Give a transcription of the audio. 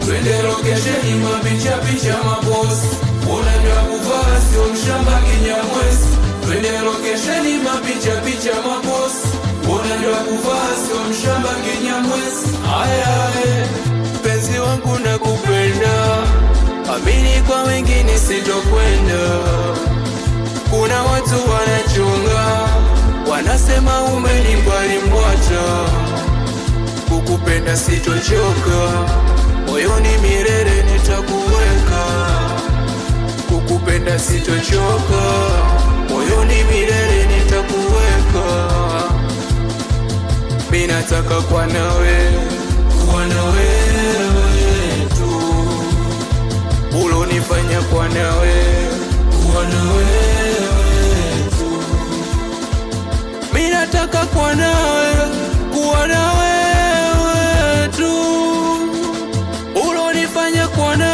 twende lokesheni, mapicha picha mabosi, unajua kuvaa sio mshamba Kinyamwezi. Twende lokesheni, mapicha picha mabosi, unajua kuvaa sio mshamba Kinyamwezi. Aya, penzi wangu nakupenda, amini kwa wengine sitokwenda. Kuna watu wanachunga, wanasema umenibali mbwata. Kukupenda sitochoka, moyoni milele nitakuweka. Kukupenda sitochoka, moyoni milele nitakuweka. Mimi nataka kuwa nawe tu, ulonifanya kuwa nawe tu. Mimi nataka kuwa nawe tu, ulonifanya kuwa nawe.